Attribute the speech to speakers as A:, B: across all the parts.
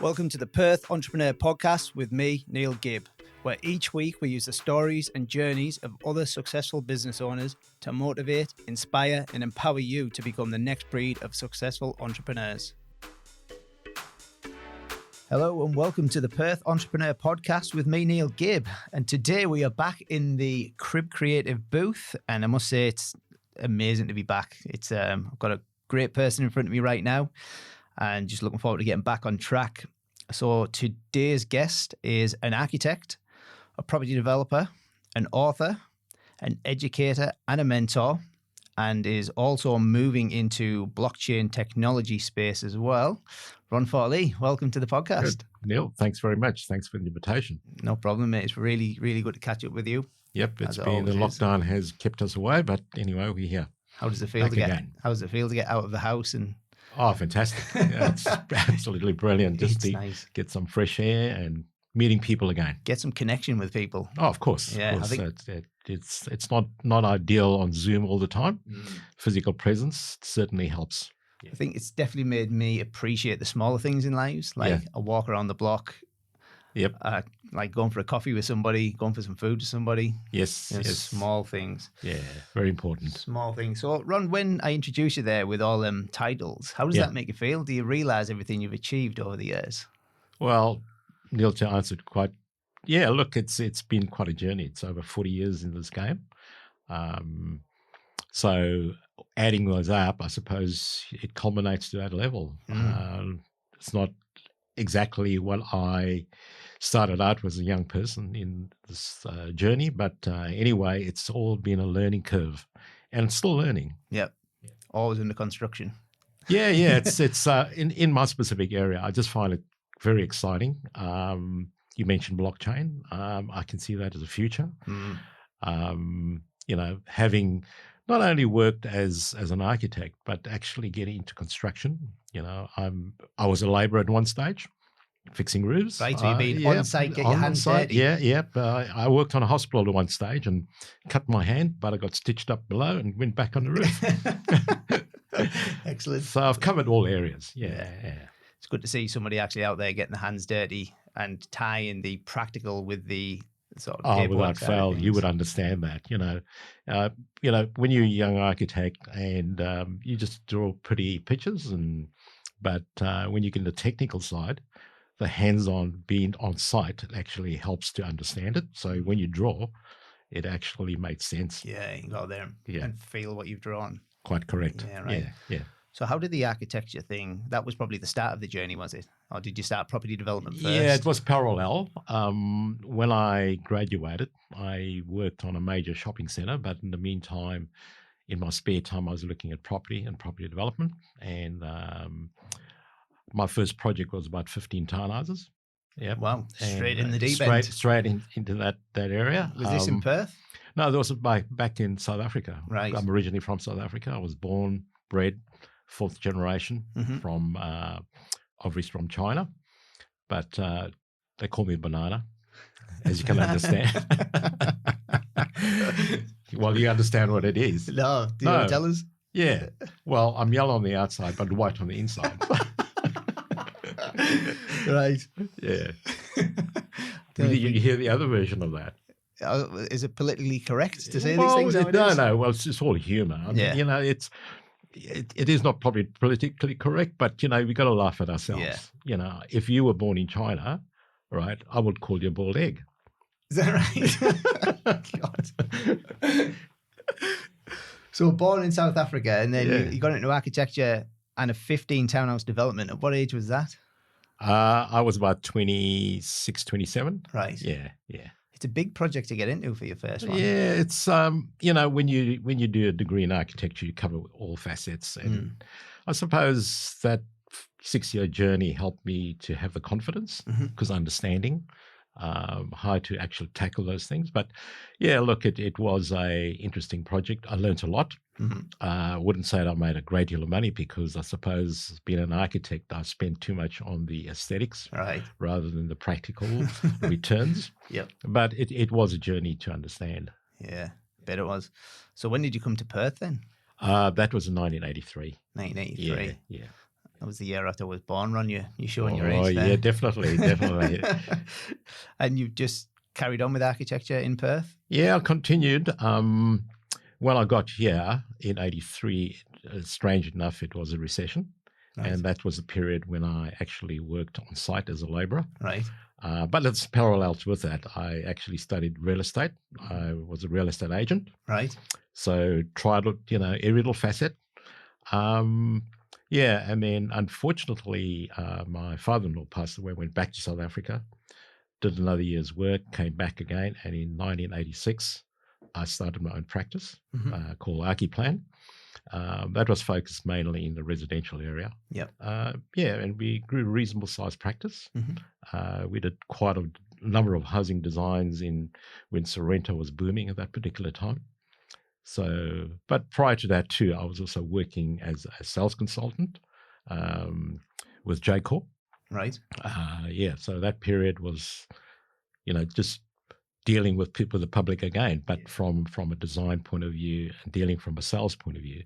A: Welcome to the Perth Entrepreneur Podcast with me, Neil Gibb, where each week we use the stories and journeys of other successful business owners to motivate, inspire, and empower you to become the next breed of successful entrepreneurs. Hello and welcome to the Perth Entrepreneur Podcast with me, Neil Gibb. And today we are back in the Crib Creative booth, and I must say it's amazing to be back. I've got a great person in front of me right now, and just looking forward to getting back on track. So today's guest is an architect, a property developer, an author, an educator, and a mentor, and is also moving into blockchain technology space as well. Ron Forlee, welcome to the podcast.
B: Good. Neil, thanks very much. Thanks for the invitation.
A: No problem, mate. It's really, really good to catch up with you.
B: Yep, it's been the lockdown has kept us away, but anyway, we're here.
A: How does it feel to get out of the house and?
B: Oh, fantastic! Yeah, it's absolutely brilliant just to get some fresh air and meeting people again.
A: Get some connection with people.
B: Oh, of course.
A: Yeah,
B: of course. It's not ideal on Zoom all the time. Physical presence certainly helps.
A: I think it's definitely made me appreciate the smaller things in lives, like a walk around the block.
B: Yep.
A: Like going for a coffee with somebody, going for some food to somebody.
B: Yes. Yes.
A: Small things.
B: Yeah, very important.
A: Small things. So, Ron, when I introduce you there with all them titles, how does that make you feel? Do you realise everything you've achieved over the years?
B: Well, Neil, to answer look, it's been quite a journey. It's over 40 years in this game. So adding those up, I suppose it culminates to that level. It's not exactly what I started out as a young person in this journey, but anyway, it's all been a learning curve, and it's still learning.
A: Yep, always in the construction.
B: Yeah, it's in my specific area. I just find it very exciting. You mentioned blockchain. I can see that as a future. Having not only worked as an architect, but actually getting into construction. I was a labourer at one stage, fixing roofs.
A: Right, so you've been on site, get your hands dirty.
B: Yeah. I worked on a hospital at one stage and cut my hand, but I got stitched up below and went back on the roof.
A: Excellent.
B: So I've covered all areas. Yeah.
A: It's good to see somebody actually out there getting the hands dirty and tying the practical with the sort of paperwork.
B: Without fail, you would understand that. When you're a young architect and you just draw pretty pictures, but when you get into the technical side, the hands-on being on site actually helps to understand it. So when you draw, it actually makes sense.
A: Yeah, you can go there and feel what you've drawn.
B: Quite correct.
A: Yeah, right.
B: Yeah.
A: So how did the architecture thing, that was probably the start of the journey, was it? Or did you start property development first?
B: Yeah, it was parallel. When I graduated, I worked on a major shopping centre, but in the meantime, in my spare time, I was looking at property and property development. And my first project was about 15 townhouses. Yeah.
A: Wow. Straight in the deep end.
B: Straight into that area.
A: Was this in Perth?
B: No, that was back in South Africa.
A: Right.
B: I'm originally from South Africa. I was born, bred, fourth generation from obviously from China, but they call me Banana, as you can understand. Well, you understand what it is.
A: No, do you want to tell us?
B: Yeah. Well, I'm yellow on the outside, but white on the inside.
A: Right.
B: Yeah. You hear the other version of that.
A: Is it politically correct to say these things nowadays?
B: No. Well, it's just all humor. I mean, it is not probably politically correct, but we got to laugh at ourselves.
A: Yeah.
B: If you were born in China, right, I would call you a bald egg.
A: Is that right? God. So born in South Africa, and then you got into architecture and a 15 townhouse development. At what age was that?
B: I was about 26, 27.
A: Right.
B: Yeah.
A: It's a big project to get into for your first one.
B: Yeah, it's when you do a degree in architecture, you cover all facets, and I suppose that 6-year journey helped me to have the confidence because understanding how to actually tackle those things. But yeah, look, it was a interesting project. I learned a lot. I wouldn't say that I made a great deal of money because I suppose being an architect, I spent too much on the aesthetics rather than the practical returns.
A: Yep.
B: But it was a journey to understand.
A: Yeah, I bet it was. So when did you come to Perth then?
B: That was in 1983.
A: 1983.
B: Yeah.
A: That was the year after I was born, Ron. You're showing your
B: Oh,
A: age there.
B: yeah, definitely, definitely.
A: And you've just carried on with architecture in Perth?
B: Yeah, I continued. When I got here in '83, strange enough, it was a recession.
A: Right.
B: And that was the period when I actually worked on site as a labourer.
A: Right.
B: But it's parallels with that. I actually studied real estate. I was a real estate agent.
A: Right.
B: So tried, every little facet. Yeah, and then unfortunately, my father-in-law passed away, went back to South Africa, did another year's work, came back again, and in 1986, I started my own practice called Archiplan. That was focused mainly in the residential area.
A: Yep.
B: Yeah, and we grew a reasonable sized practice. We did quite a number of housing designs when Sorrento was booming at that particular time. So, but prior to that too, I was also working as a sales consultant with J Corp.
A: Right.
B: Yeah, so that period was, just dealing with people, the public again, but from a design point of view and dealing from a sales point of view.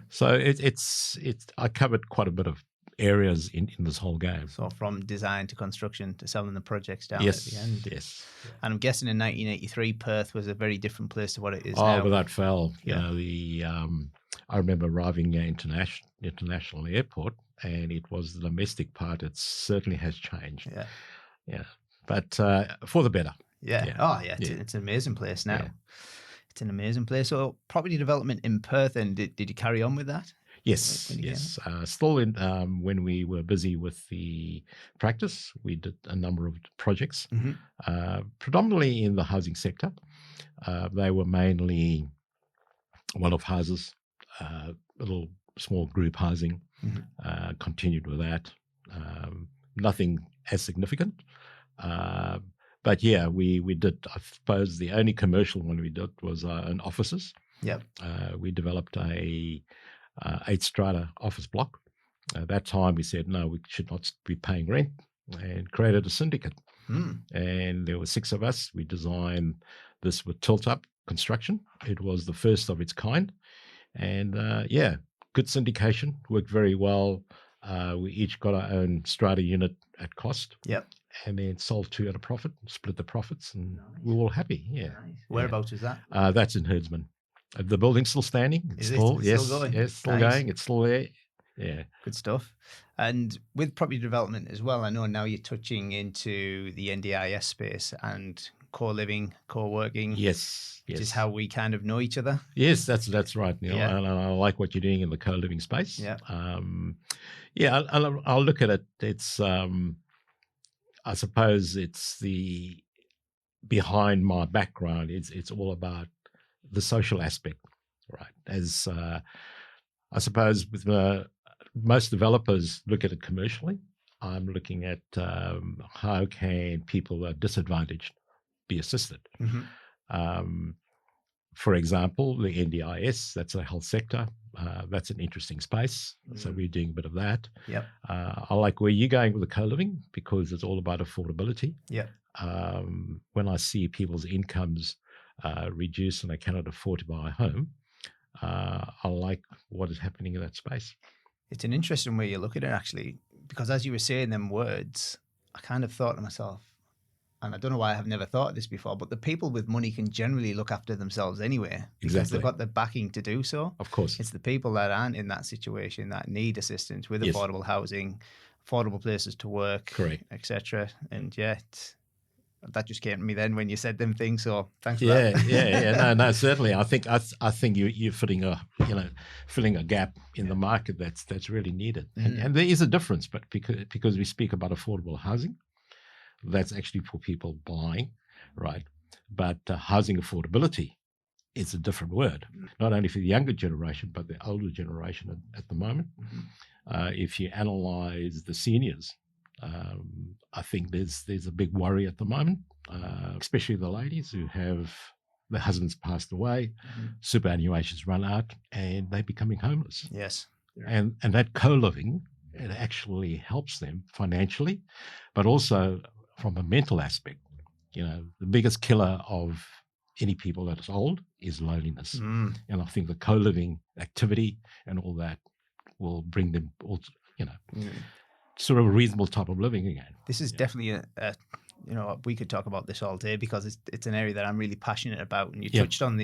B: So it's I covered quite a bit of areas in this whole game.
A: So from design to construction to selling the projects down
B: Yes,
A: at the end.
B: yes.
A: And I'm guessing in 1983, Perth was a very different place to what it is now.
B: Oh, without fail.
A: Yeah.
B: I remember arriving at international airport, and it was the domestic part. It certainly has changed.
A: Yeah.
B: Yeah, but for the better.
A: Yeah.
B: Yeah.
A: Oh, yeah.
B: Yeah.
A: It's an amazing place now.
B: Yeah.
A: It's an amazing place. So property development in Perth, and did you carry on with that?
B: Yes,
A: When you
B: yes. Still, when we were busy with the practice, we did a number of projects, predominantly in the housing sector. They were mainly one-off houses, little small group housing. Continued with that. Nothing as significant. But yeah, we did, I suppose the only commercial one we did was in offices.
A: Yep.
B: We developed a 8-strata office block. At that time, we said, no, we should not be paying rent, and created a syndicate. And there were 6 of us. We designed this with tilt-up construction. It was the first of its kind. And yeah, good syndication, worked very well. We each got our own strata unit at cost.
A: Yep.
B: And then sold 2 at a profit, split the profits, and we were all happy. Yeah.
A: Nice. Whereabouts is that?
B: That's in Herdsman. The building's still standing. It's still going? Yes, still going. It's still there. Yeah.
A: Good stuff. And with property development as well, I know now you're touching into the NDIS space and co-living, co-working.
B: Yes.
A: Which is how we kind of know each other.
B: Yes, that's right, Neil.
A: Yeah.
B: And I like what you're doing in the co-living space.
A: Yeah.
B: Yeah, I'll look at it. It's, I suppose it's behind my background, it's all about the social aspect, right? As I suppose with most developers look at it commercially, I'm looking at how can people who are disadvantaged be assisted. For example, the NDIS, that's the health sector. That's an interesting space. So we're doing a bit of that.
A: Yep.
B: I like where you're going with the co-living because it's all about affordability.
A: Yep.
B: When I see people's incomes reduce and they cannot afford to buy a home, I like what is happening in that space.
A: It's an interesting way you look at it, actually, because as you were saying them words, I kind of thought to myself, and I don't know why I've never thought of this before, but the people with money can generally look after themselves anyway. Because
B: Exactly.
A: they've got the backing to do so.
B: Of course.
A: It's the people that aren't in that situation that need assistance with affordable housing, affordable places to work,
B: Correct,
A: etc. And yet, that just came to me then when you said them things. So thanks for that.
B: Yeah. No, certainly. I think you're filling a gap in the market that's really needed, and there is a difference. But because we speak about affordable housing, that's actually for people buying, right? But housing affordability is a different word, not only for the younger generation, but the older generation at the moment. If you analyze the seniors, I think there's a big worry at the moment, especially the ladies who have their husbands passed away, superannuations run out, and they're becoming homeless.
A: Yes.
B: And that co-living, it actually helps them financially, but also from a mental aspect. The biggest killer of any people that is old is loneliness. And I think the co-living activity and all that will bring them all, sort of a reasonable type of living again.
A: This is definitely we could talk about this all day because it's an area that I'm really passionate about. And you touched on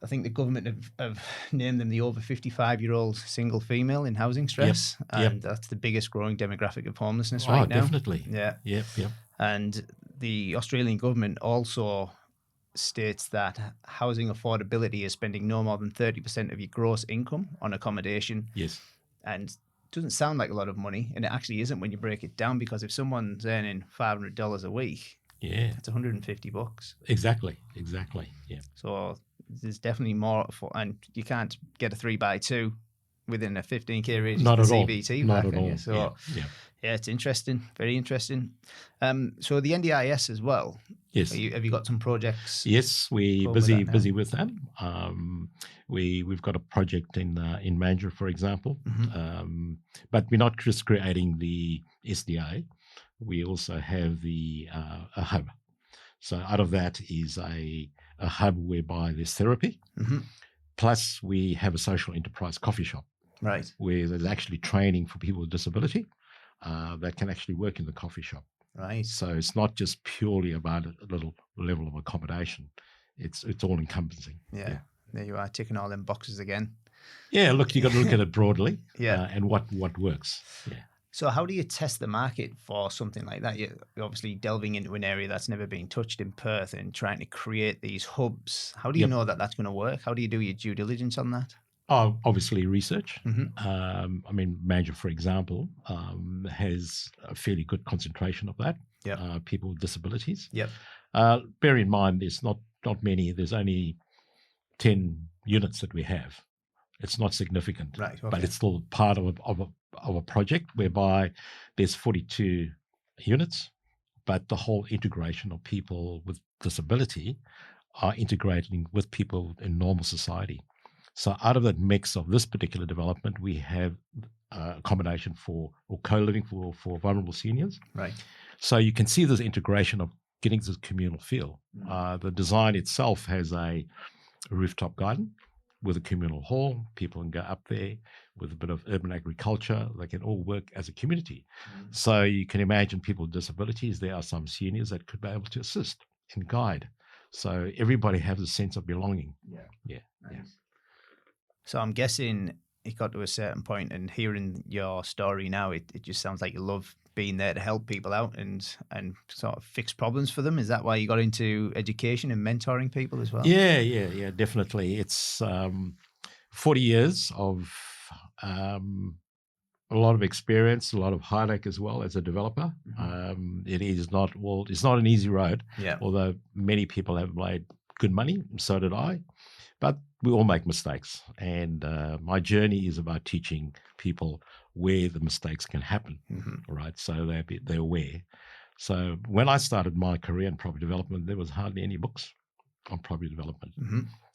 A: I think the government have named them the over 55-year-old single female in housing stress. And that's the biggest growing demographic of homelessness right now.
B: Definitely.
A: Yeah.
B: Yep.
A: And the Australian government also states that housing affordability is spending no more than 30% of your gross income on accommodation.
B: Yes.
A: And it doesn't sound like a lot of money, and it actually isn't when you break it down, because if someone's earning $500 a week, it's $150.
B: Exactly. Yeah.
A: So there's definitely more, and you can't get a 3x2 within a 15k radius.
B: Not
A: of
B: at all.
A: CBT.
B: Not at all.
A: You? So it's interesting, very interesting. So the NDIS as well.
B: Yes.
A: Have you got some projects?
B: Yes, we're busy with that. We've got a project in Mandurah, for example. But we're not just creating the SDA. We also have a hub. So out of that is a hub whereby there's therapy. Plus we have a social enterprise coffee shop.
A: Right.
B: Where there's actually training for people with disability that can actually work in the coffee shop.
A: Right.
B: So it's not just purely about a little level of accommodation. It's all encompassing.
A: Yeah. There you are, ticking all them boxes again.
B: Yeah, look, you got to look at it broadly.
A: Yeah.
B: And what works. Yeah.
A: So how do you test the market for something like that? You're obviously delving into an area that's never been touched in Perth and trying to create these hubs. How do you know that that's going to work? How do you do your due diligence on that?
B: Obviously research. I mean, Mandurah, for example, has a fairly good concentration of that. People with disabilities. Bear in mind, there's not many. There's only 10 units that we have. It's not significant,
A: right? Okay.
B: But it's still part of a project whereby there's 42 units, but the whole integration of people with disability are integrating with people in normal society. So out of that mix of this particular development, we have accommodation or co-living for vulnerable seniors.
A: Right.
B: So you can see this integration of getting this communal feel. The design itself has a rooftop garden with a communal hall. People can go up there with a bit of urban agriculture. They can all work as a community. So you can imagine people with disabilities. There are some seniors that could be able to assist and guide. So everybody has a sense of belonging. Yeah.
A: So I'm guessing it got to a certain point, and hearing your story now, it just sounds like you love being there to help people out and sort of fix problems for them. Is that why you got into education and mentoring people as well?
B: Yeah, definitely. It's 40 years of a lot of experience, a lot of heartache as well as a developer. It's not an easy road, although many people have made good money, so did I. But we all make mistakes, and my journey is about teaching people where the mistakes can happen, right? So they're aware. So when I started my career in property development, there was hardly any books on property development.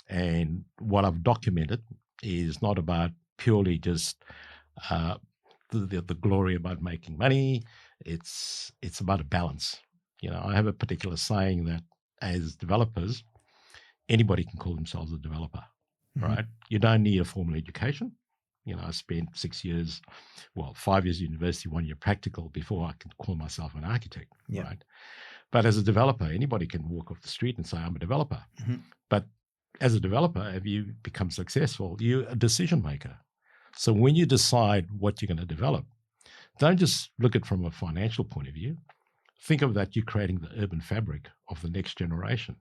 B: And what I've documented is not about purely just the glory about making money. It's about a balance. I have a particular saying that as developers, anybody can call themselves a developer, right? You don't need a formal education. I spent 5 years university, 1 year practical before I could call myself an architect, right? But as a developer, anybody can walk off the street and say, I'm a developer. But as a developer, if you become successful, you're a decision maker. So when you decide what you're going to develop, don't just look at it from a financial point of view. Think of that you're creating the urban fabric of the next generation.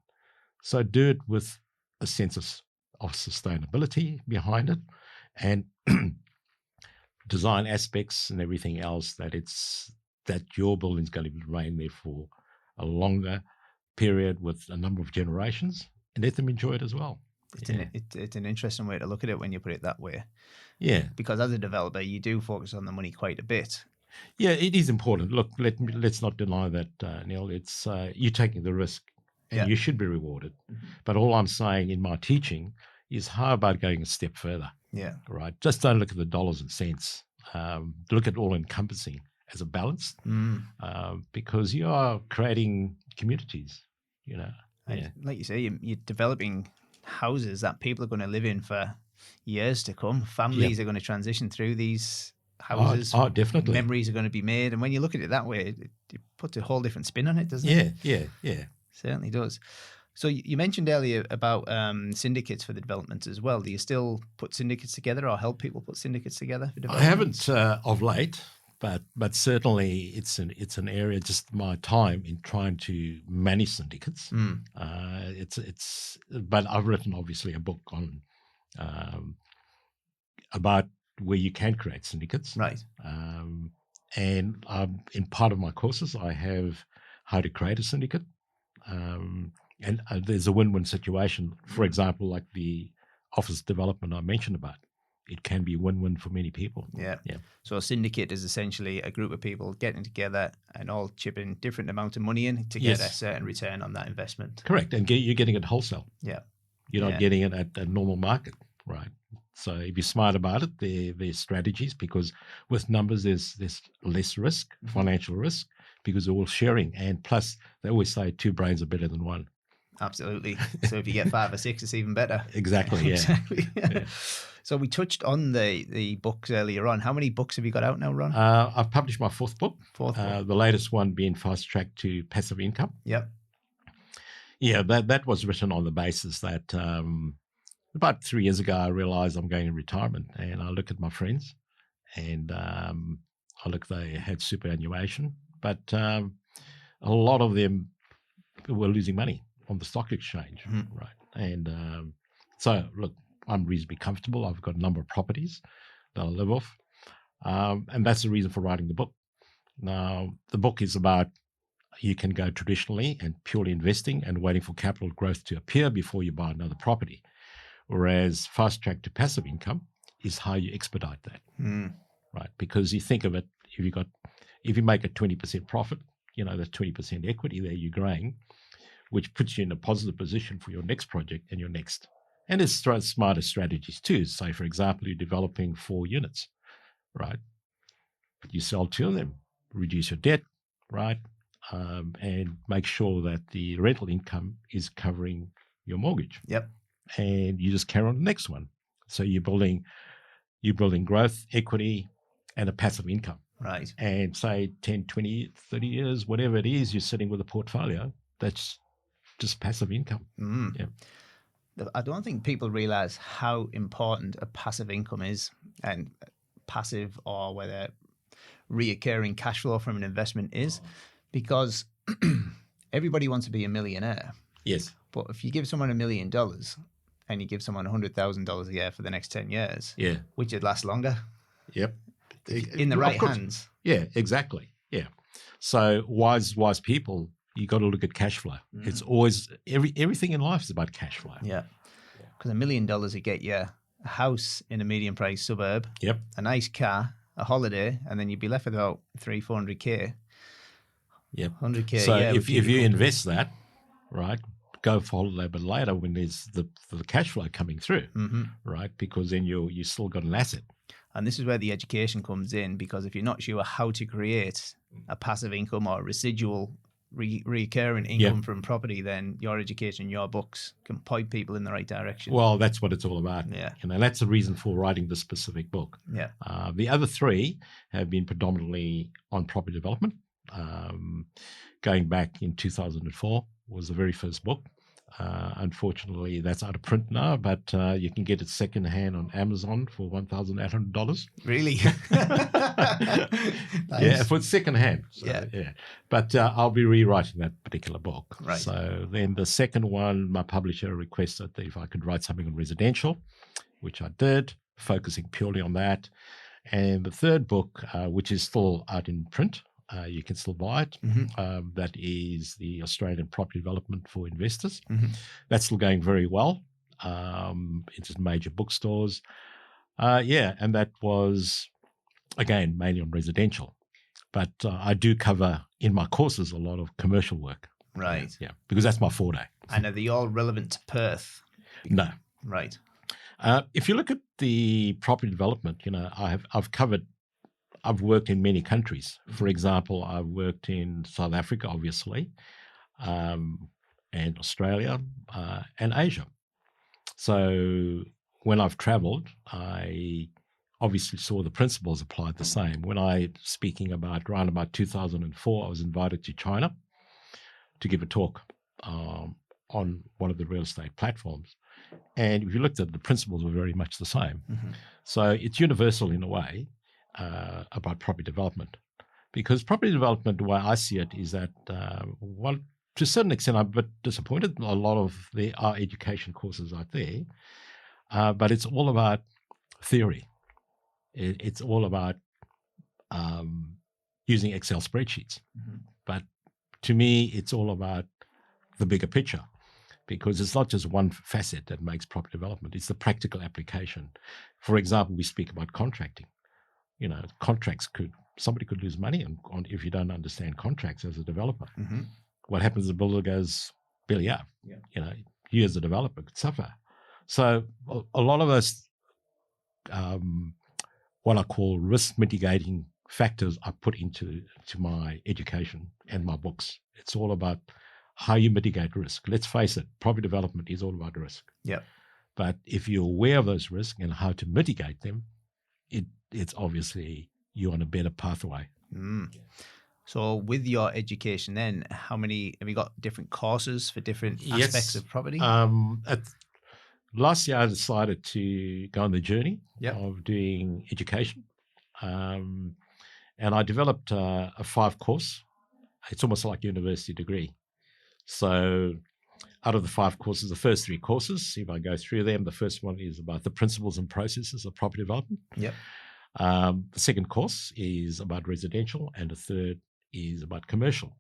B: So do it with a sense of sustainability behind it, and design aspects and everything else that your building's going to remain there for a longer period with a number of generations, and let them enjoy it as well.
A: It's an interesting way to look at it when you put it that way.
B: Yeah.
A: Because as a developer, you do focus on the money quite a bit.
B: Yeah, it is important. Look, let's not deny that, Neil. It's you're taking the risk. And you should be rewarded. But all I'm saying in my teaching is how about going a step further?
A: Yeah.
B: Right. Just don't look at the dollars and cents. Look at all encompassing as a balance, because you are creating communities,
A: Like you say, you're developing houses that people are going to live in for years to come. Families are going to transition through these houses.
B: Definitely.
A: Memories are going to be made. And when you look at it that way, it puts a whole different spin on it, doesn't
B: it?
A: Yeah. Certainly does. So you mentioned earlier about syndicates for the developments as well. Do you still put syndicates together or help people put syndicates together for developments?
B: I haven't of late, but certainly it's an area, just my time in trying to manage syndicates. But I've written obviously a book on about where you can create syndicates.
A: Right.
B: And in part of my courses, I have how to create a syndicate. And there's a win-win situation. For example, like the office development I mentioned about, it can be win-win for many people.
A: Yeah. So a syndicate is essentially a group of people getting together and all chipping different amounts of money in to get a certain return on that investment.
B: Correct. And you're getting it wholesale.
A: Yeah.
B: You're not getting it at a normal market, right? So if you're smart about it, there's strategies, because with numbers there's less risk, financial risk, because they're all sharing. And plus, they always say 2 brains are better than 1.
A: Absolutely. So if you get 5 or 6, it's even better.
B: Exactly. Yeah.
A: Exactly. Yeah. So we touched on the books earlier on. How many books have you got out now, Ron?
B: I've published my 4th book.
A: Fourth book.
B: The latest one being Fast Track to Passive Income.
A: Yep.
B: Yeah, that was written on the basis that about 3 years ago, I realized I'm going in retirement, and I look at my friends, and they had superannuation, but a lot of them were losing money on the stock exchange, right? And so, look, I'm reasonably comfortable. I've got a number of properties that I live off, and that's the reason for writing the book. Now, the book is about, you can go traditionally and purely investing and waiting for capital growth to appear before you buy another property. Whereas Fast Track to Passive Income is how you expedite that, right? Because you think of it, if you make a 20% profit, that's 20% equity there, you're growing, which puts you in a positive position for your next project and your next. And there's smarter strategies too. Say, for example, you're developing 4 units, right? You sell 2 of them, reduce your debt, right? And make sure that the rental income is covering your mortgage.
A: Yep.
B: And you just carry on the next one. So you're building growth, equity, and a passive income.
A: Right.
B: And say 10, 20, 30 years, whatever it is, you're sitting with a portfolio that's just passive income. Yeah.
A: I don't think people realize how important a passive income is, and passive, or whether reoccurring cash flow from an investment is, because everybody wants to be a millionaire.
B: Yes.
A: But if you give someone $1 million and you give someone $100,000 a year for the next 10 years, which would last longer?
B: Yep.
A: In the right hands.
B: Yeah, exactly. Yeah. So wise people, you got to look at cash flow. It's always, everything in life is about cash flow.
A: Yeah. Because $1 million would get you a house in a medium price suburb, a nice car, a holiday, and then you'd be left with about 300-400K.
B: Yep.
A: 100K.
B: So if you invest that, right, go for holiday, but later when there's the cash flow coming through, right, because then you still got an asset.
A: And this is where the education comes in, because if you're not sure how to create a passive income or residual recurring income from property, then your education, your books can point people in the right direction.
B: Well, that's what it's all about.
A: Yeah.
B: That's the reason for writing this specific book.
A: Yeah.
B: The other 3 have been predominantly on property development. Going back in 2004 was the very first book. Unfortunately, that's out of print now, but you can get it secondhand on Amazon for $1,800.
A: Really? Nice.
B: Yeah, for secondhand. So, yeah. But I'll be rewriting that particular book.
A: Right.
B: So then the second one, my publisher requested that if I could write something on residential, which I did, focusing purely on that. And the third book, which is still out in print, you can still buy it. That is the Australian Property Development for Investors. That's still going very well. It's in major bookstores. And that was, again, mainly on residential. But I do cover in my courses a lot of commercial work.
A: Right.
B: Yeah, because that's my forte.
A: And are they all relevant to Perth?
B: No.
A: Right.
B: If you look at the property development, I've worked in many countries. For example, I've worked in South Africa, obviously, and Australia, and Asia. So when I've traveled, I obviously saw the principles applied the same. When speaking about around about 2004, I was invited to China to give a talk on one of the real estate platforms. And if you looked at it, the principles were very much the same.
A: Mm-hmm.
B: So it's universal in a way about property development. Because property development, the way I see it, is that, well, to a certain extent, I'm a bit disappointed. A lot of there are education courses out there, but it's all about theory. It's all about using Excel spreadsheets.
A: Mm-hmm.
B: But to me, it's all about the bigger picture, because it's not just one facet that makes property development. It's the practical application. For example, we speak about contracting. Contracts somebody could lose money on if you don't understand contracts as a developer.
A: Mm-hmm.
B: What happens? The builder goes belly up.
A: Yeah.
B: You as a developer could suffer. So a lot of those, what I call risk mitigating factors, I put into my education and my books. It's all about how you mitigate risk. Let's face it, property development is all about risk.
A: Yeah.
B: But if you're aware of those risks and how to mitigate them, it's obviously you're on a better pathway.
A: Mm. So with your education then, how many, have you got different courses for different aspects of property?
B: Last year I decided to go on the journey
A: Yep.
B: of doing education. And I developed a 5-course. It's almost like a university degree. So out of the 5 courses, the first 3 courses, if I go through them, the first one is about the principles and processes of property development.
A: Yep.
B: The second course is about residential, and the third is about commercial.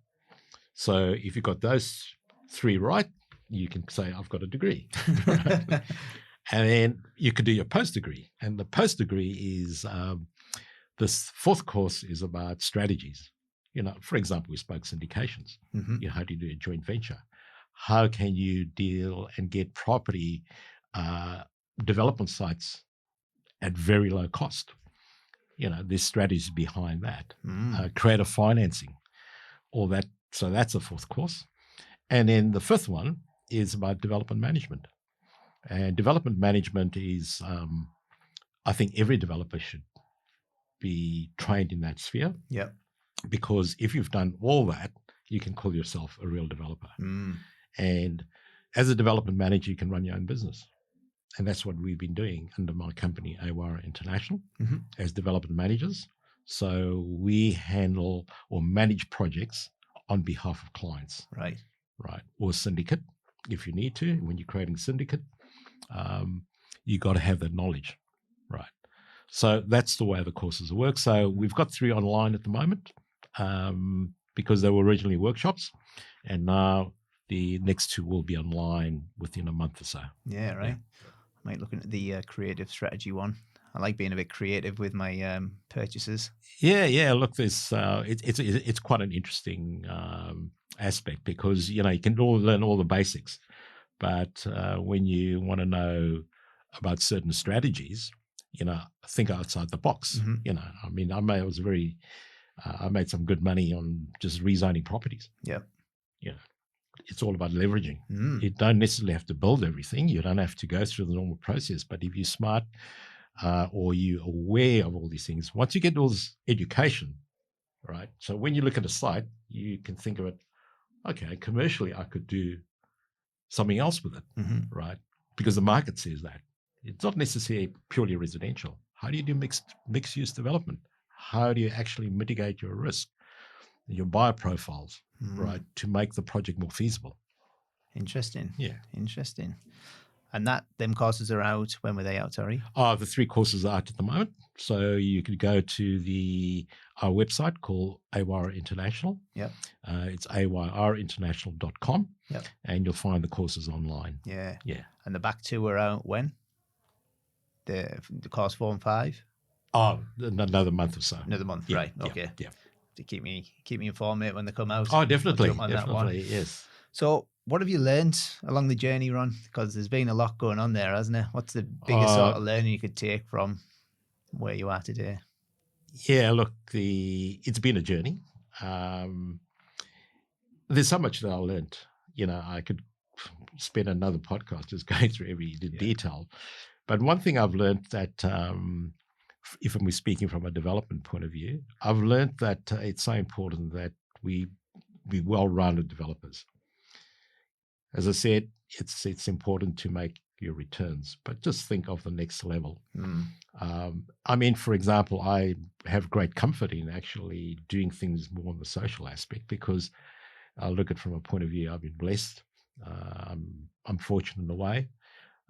B: So if you've got those 3 right, you can say, I've got a degree. And then you could do your post-degree. And the post-degree is, this 4th course is about strategies. For example, we spoke syndications.
A: Mm-hmm.
B: How do you do a joint venture? How can you deal and get property development sites at very low cost? There's strategies behind that. Creative financing, all that. So that's the 4th course. And then the 5th one is about development management. And development management is, I think every developer should be trained in that sphere.
A: Yeah.
B: Because if you've done all that, you can call yourself a real developer. And as a development manager, you can run your own business. And that's what we've been doing under my company, AWARA International, as development managers. So we handle or manage projects on behalf of clients.
A: Right.
B: Or syndicate, if you need to. When you're creating a syndicate, you got to have that knowledge. Right. So that's the way the courses work. So we've got 3 online at the moment because they were originally workshops. And now the next 2 will be online within a month or so.
A: Yeah, right. I might look at the creative strategy one. I like being a bit creative with my purchases. Yeah.
B: Look, there's it's quite an interesting aspect because you can learn all the basics, but when you want to know about certain strategies, think outside the box. I made some good money on just rezoning properties.
A: Yeah.
B: It's all about leveraging. You don't necessarily have to build everything. You don't have to go through the normal process. But if you're smart or you're aware of all these things, once you get all this education, right? So when you look at a site, you can think of it, okay, commercially, I could do something else with it, right? Because the market says that. It's not necessarily purely residential. How do you do mixed use development? How do you actually mitigate your risk, your buyer profiles, right, to make the project more feasible?
A: Interesting.
B: Yeah.
A: Interesting. And them courses are out. When were they out, sorry?
B: The 3 courses are out at the moment. So you could go to our website called AWARA International.
A: Yep.
B: It's ayrinternational.com.
A: Yep.
B: And you'll find the courses online.
A: Yeah.
B: Yeah.
A: And the back 2 are out when? The course 4 and 5?
B: Another month or so.
A: Another month,
B: yeah,
A: right? Okay.
B: Yeah.
A: To keep me informed, mate, when they come out.
B: Oh, definitely.
A: Jump on that one.
B: Yes.
A: So, what have you learned along the journey, Ron? Because there's been a lot going on there, hasn't there? What's the biggest sort of learning you could take from where you are today?
B: Yeah, look, it's been a journey. There's so much that I learned. I could spend another podcast just going through every detail. But one thing I've learned that if I'm speaking from a development point of view, I've learned that it's so important that we be well-rounded developers. As I said, it's important to make your returns, but just think of the next level. I mean, for example, I have great comfort in actually doing things more on the social aspect, because I look at it from a point of view, I've been blessed. I'm fortunate in a way.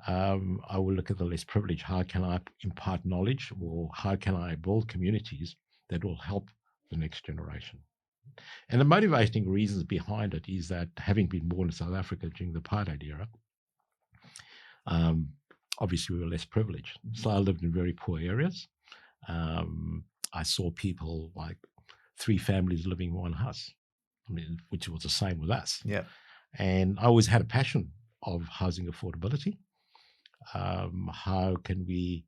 B: I will look at the less privileged. How can I impart knowledge, or how can I build communities that will help the next generation? And the motivating reasons behind it is that, having been born in South Africa during the apartheid era, obviously we were less privileged. So I lived in very poor areas. I saw people like 3 families living in one house, I mean, which was the same with us.
A: Yeah.
B: And I always had a passion of housing affordability. How can we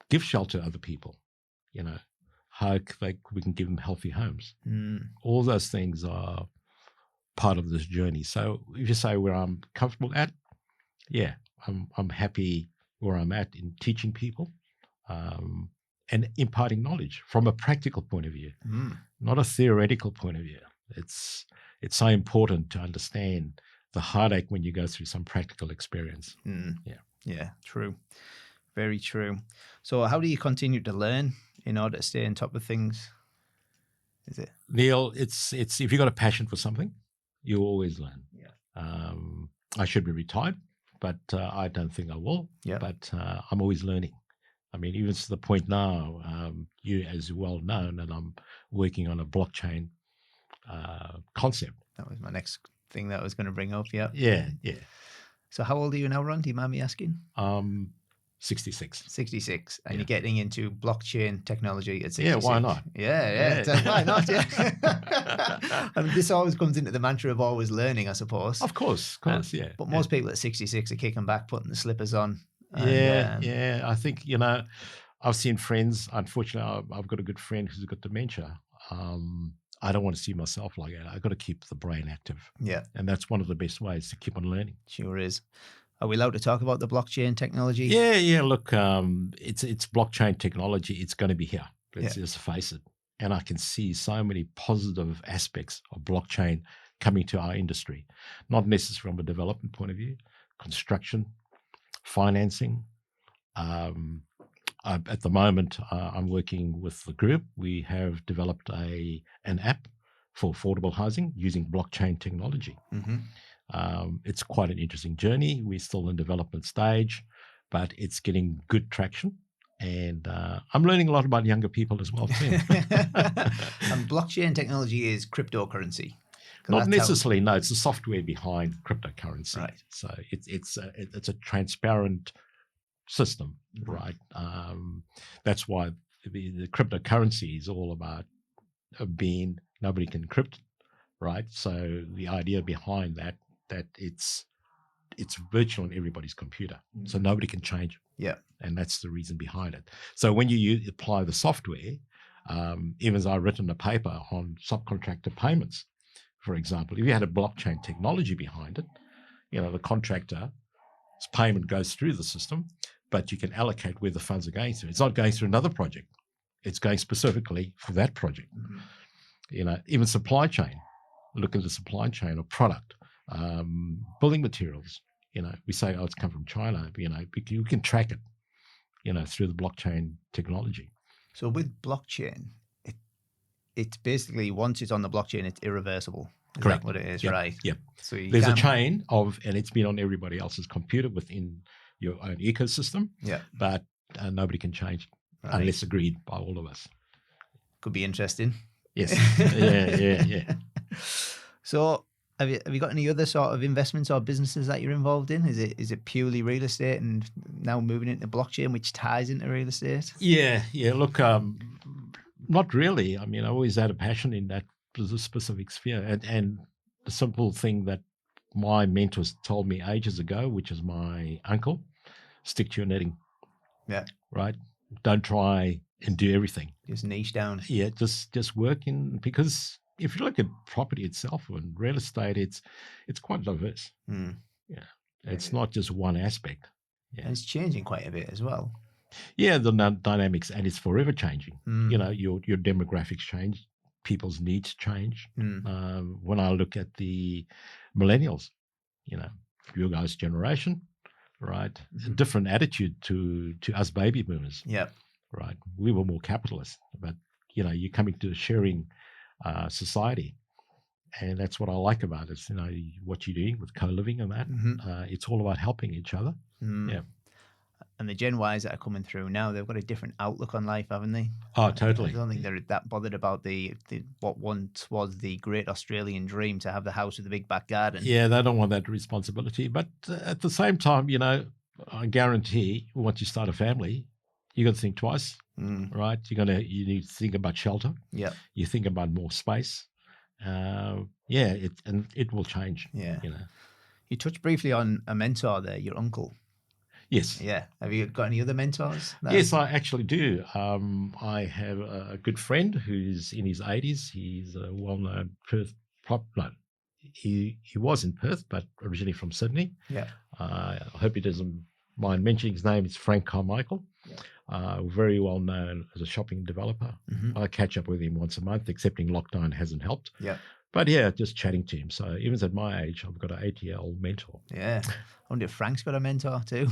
B: give shelter to other people? You know, how we can give them healthy homes. All those things are part of this journey. So if you say where I'm comfortable at, yeah, I'm happy where I'm at in teaching people and imparting knowledge from a practical point of view, not a theoretical point of view. It's so important to understand the heartache when you go through some practical experience.
A: Yeah, true. Very true. So how do you continue to learn in order to stay on top of things? Is it,
B: Neil, it's if you've got a passion for something, you always learn. I should be retired, but I don't think I will. But I'm always learning. I mean, even to the point now, you as well known, and I'm working on a blockchain concept.
A: That was my next thing that I was going to bring up. Yeah. So how old are you now, Ron? Do you mind me asking?
B: 66.
A: 66. And you're getting into blockchain technology at 66.
B: Yeah, why not?
A: Why not? I mean, this always comes into the mantra of always learning, I suppose.
B: Of course, yeah.
A: But most people at 66 are kicking back, putting the slippers on.
B: And, I think, I've seen friends. Unfortunately, I've got a good friend who's got dementia. I don't want to see myself like that. I've got to keep the brain active.
A: Yeah.
B: And that's one of the best ways to keep on learning.
A: Sure is. Are we allowed to talk about the blockchain technology?
B: Yeah. Look, it's blockchain technology. It's going to be here. Let's just face it. And I can see so many positive aspects of blockchain coming to our industry, not necessarily from a development point of view, construction, financing. At the moment, I'm working with the group. We have developed an app for affordable housing using blockchain technology. It's quite an interesting journey. We're still in development stage, but it's getting good traction. And I'm learning a lot about younger people as well too.
A: And blockchain technology is cryptocurrency.
B: Not necessarily, no. It's the software behind cryptocurrency.
A: Right.
B: So it's a transparent system, right? That's why the cryptocurrency is all about being nobody can encrypt, right? So the idea behind that it's virtual on everybody's computer, so nobody can change it.
A: Yeah,
B: and that's the reason behind it. So when you apply the software, even as I've written a paper on subcontractor payments, for example, if you had a blockchain technology behind it, the contractor's payment goes through the system, but you can allocate where the funds are going through. It's not going through another project. It's going specifically for that project. Even supply chain, look at the supply chain of product, building materials. We say, oh, it's come from China. You can track it, through the blockchain technology.
A: So with blockchain, it's basically, once it's on the blockchain, it's irreversible. Is
B: Correct.
A: that what it is?
B: Yep.
A: Right.
B: Yep.
A: So
B: there's a chain of, and it's been on everybody else's computer within your own ecosystem.
A: Yeah.
B: But nobody can change it unless agreed by all of us.
A: Could be interesting.
B: Yes. Yeah.
A: So have you got any other sort of investments or businesses that you're involved in? Is it purely real estate and now moving into blockchain, which ties into real estate?
B: Yeah. Look, not really. I mean, I always had a passion in that specific sphere, and the simple thing that my mentors told me ages ago, which is my uncle, stick to your knitting.
A: Yeah.
B: Right. Don't try and do everything.
A: Just niche down.
B: Yeah. Just work in, because if you look at property itself and real estate, it's quite diverse. Yeah. It's not just one aspect. Yeah.
A: And it's changing quite a bit as well.
B: Yeah, the dynamics, and it's forever changing.
A: Mm.
B: You know, your demographics change, people's needs change. When I look at the millennials, you know, your guys' generation, right, a different attitude to us baby boomers.
A: Yeah.
B: Right, we were more capitalist, but you know, you're coming to a sharing society, and that's what I like about it. You know, what you're doing with co-living and that. It's all about helping each other. Yeah.
A: And the Gen Ys that are coming through now, they've got a different outlook on life, haven't they?
B: Oh, totally.
A: I don't think they're that bothered about the what once was the great Australian dream to have the house with the big back garden.
B: Yeah, they don't want that responsibility. But at the same time, you know, I guarantee once you start a family, you got to think twice, right? You need to think about shelter.
A: Yeah.
B: You think about more space. It will change.
A: Yeah.
B: You know.
A: You touched briefly on a mentor there, your uncle.
B: Yes.
A: Yeah. Have you got any other mentors?
B: Yes, I actually do. I have a good friend who's in his 80s. He's a well-known Perth he was in Perth, but originally from Sydney.
A: Yeah.
B: I hope he doesn't mind mentioning his name. It's Frank Carmichael. Yeah. Very well known as a shopping developer. I catch up with him once a month, accepting lockdown hasn't helped.
A: Yeah.
B: But yeah, just chatting to him. So even at my age, I've got an 80-year-old mentor.
A: Yeah. I wonder if Frank's got a mentor too.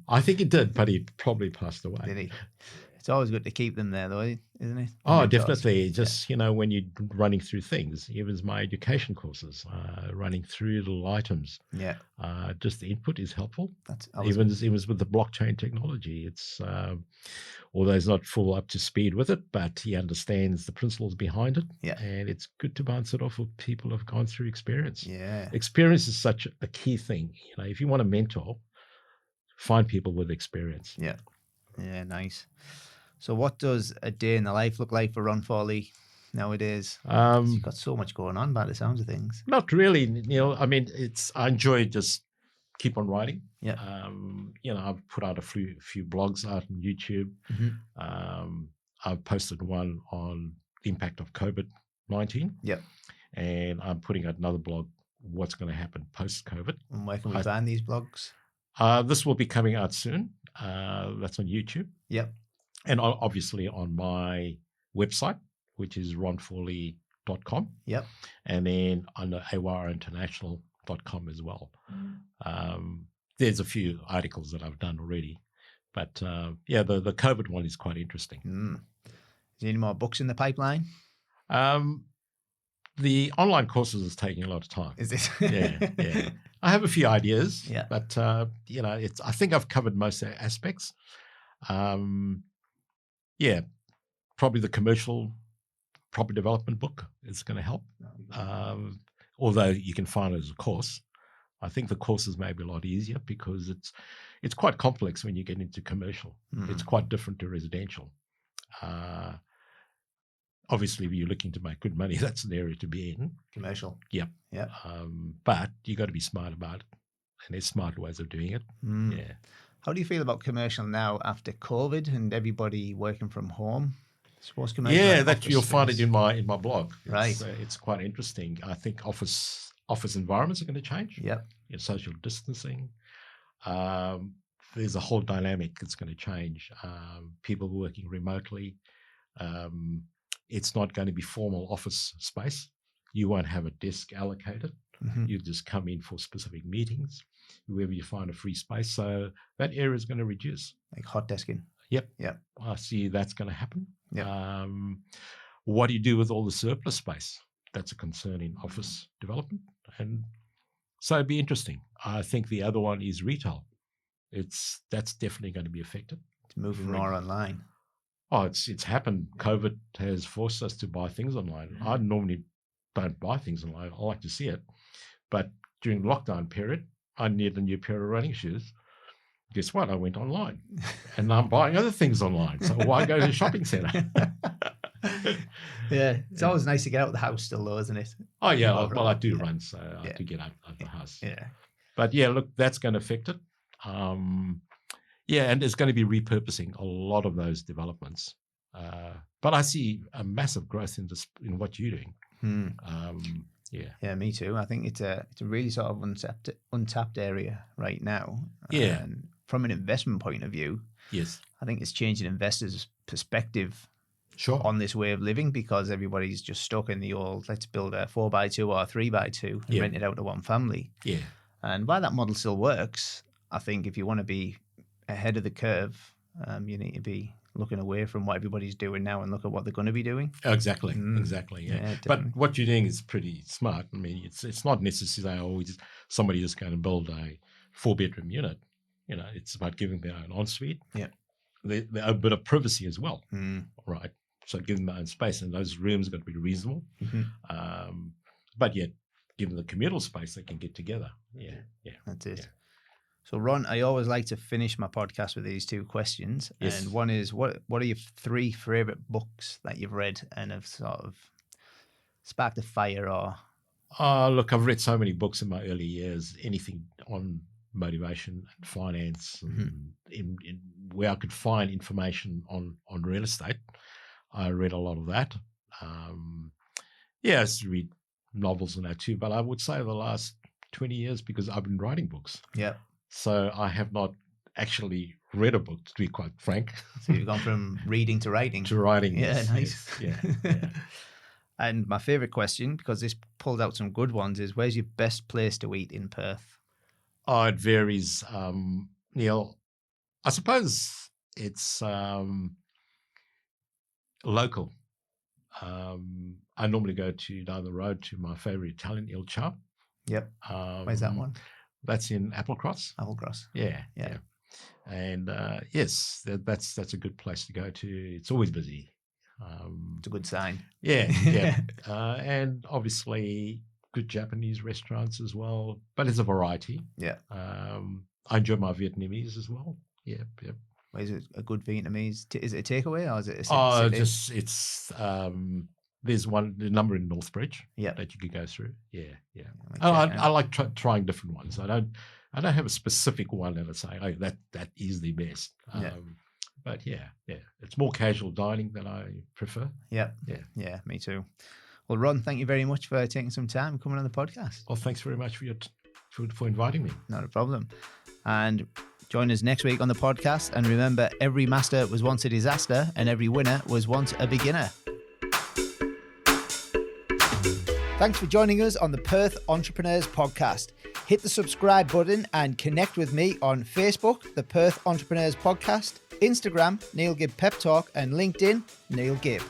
B: I think he did, but he probably passed away.
A: Did he? It's always good to keep them there, though, isn't it?
B: Oh, definitely. Just, you know, when you're running through things, even my education courses, running through little items.
A: Yeah.
B: Just the input is helpful.
A: Even
B: with the blockchain technology. It's, although he's not full up to speed with it, but he understands the principles behind it.
A: Yeah.
B: And it's good to bounce it off with people who have gone through experience.
A: Yeah.
B: Experience is such a key thing. You know, if you want a mentor, find people with experience.
A: Yeah. Yeah, nice. So what does a day in the life look like for Ron Forlee nowadays? You've got so much going on by the sounds of things.
B: Not really, Neil. I mean, I enjoy just keep on writing.
A: Yeah.
B: You know, I've put out a few blogs out on YouTube. I've posted one on the impact of COVID-19.
A: Yeah.
B: And I'm putting out another blog, what's going to happen post-COVID.
A: And where can we find these blogs?
B: This will be coming out soon. That's on YouTube.
A: Yep.
B: And obviously on my website, which is ronforlee.com.
A: Yep.
B: And then on the aywarinternational.com as well. There's a few articles that I've done already. But the COVID one is quite interesting.
A: Is there any more books in the pipeline?
B: The online courses is taking a lot of time.
A: Is it?
B: Yeah. I have a few ideas,
A: yeah.
B: But I think I've covered most aspects. Probably the commercial property development book is going to help. Although you can find it as a course. I think the courses may be a lot easier because it's quite complex when you get into commercial. It's quite different to residential. Obviously, if you're looking to make good money, that's an area to be in.
A: Commercial.
B: Yep.
A: Yeah.
B: But you got to be smart about it, and there's smart ways of doing it. Yeah.
A: How do you feel about commercial now after COVID and everybody working from home?
B: That you'll find it in my blog.
A: Right.
B: It's quite interesting. I think office environments are going to change.
A: Yep.
B: Social distancing. There's a whole dynamic that's going to change. People working remotely. It's not going to be formal office space. You won't have a desk allocated. You just come in for specific meetings, wherever you find a free space. So that area is going to reduce.
A: Like hot desking.
B: Yep.
A: Yep.
B: I see that's going to happen.
A: Yep.
B: What do you do with all the surplus space? That's a concern in office development. And so it'd be interesting. I think the other one is retail. That's definitely going to be affected.
A: It's moving more online.
B: Oh, it's happened. COVID has forced us to buy things online. I normally don't buy things online. I like to see it. But during the lockdown period, I needed a new pair of running shoes. Guess what? I went online. And I'm buying other things online. So why go to the shopping centre?
A: Yeah. It's always nice to get out of the house still, though, isn't it?
B: Oh, yeah. Well, I do run, so I do get out of the house.
A: Yeah.
B: But yeah, look, that's going to affect it. And there's going to be repurposing a lot of those developments. But I see a massive growth in what you're doing. Yeah,
A: me too. I think it's a really sort of untapped area right now.
B: Yeah,
A: and from an investment point of view,
B: Yes.
A: I think it's changing investors' perspective
B: Sure.
A: on this way of living, because everybody's just stuck in the old, let's build a 4x2 or a 3x2 and rent it out to one family.
B: Yeah.
A: And while that model still works, I think if you want to be ahead of the curve, you need to be looking away from what everybody's doing now and look at what they're going to be doing.
B: Exactly. Exactly. Yeah.
A: Yeah,
B: But
A: definitely.
B: what you're doing is pretty smart. I mean, it's not necessarily always somebody just going to build a 4-bedroom unit. You know, it's about giving their own ensuite.
A: Yeah.
B: Their own bit of privacy as well.
A: Right.
B: So give them their own space, and those rooms got to be reasonable. But yet, give them the communal space they can get together. Yeah.
A: That's it.
B: Yeah.
A: So, Ron, I always like to finish my podcast with these 2 questions.
B: Yes.
A: And one is, what are your 3 favorite books that you've read and have sort of sparked a fire? Or
B: Look, I've read so many books in my early years, anything on motivation and finance, and in where I could find information on real estate. I read a lot of that. I used to read novels and that too, but I would say the last 20 years, because I've been writing books.
A: Yeah.
B: So I have not actually read a book, to be quite frank.
A: So you've gone from reading to writing.
B: To writing.
A: Yeah,
B: Yes,
A: nice.
B: Yes, yeah.
A: And my favorite question, because this pulled out some good ones, is where's your best place to eat in Perth?
B: Oh, it varies, Neil. I suppose it's local. I normally go down the road to my favorite Italian Il Chop.
A: Yep. Where's that one?
B: That's in Applecross.
A: Applecross.
B: Yeah. And yes, that's a good place to go to. It's always busy.
A: It's a good sign.
B: Yeah. And obviously good Japanese restaurants as well, but it's a variety.
A: Yeah.
B: I enjoy my Vietnamese as well. Yep.
A: Is it a good Vietnamese? Is it a takeaway or is it a
B: it's there's a number in Northbridge that you could go through. Yeah. I like trying different ones. I don't have a specific one that I say, oh, that is the best. But yeah, it's more casual dining that I prefer.
A: Yeah, me too. Well, Ron, thank you very much for taking some time coming on the podcast.
B: Well, thanks very much for inviting me.
A: Not a problem. And join us next week on the podcast. And remember, every master was once a disaster and every winner was once a beginner. Thanks for joining us on the Perth Entrepreneurs Podcast. Hit the subscribe button and connect with me on Facebook, the Perth Entrepreneurs Podcast, Instagram, Neil Gibb Pep Talk, and LinkedIn, Neil Gibb.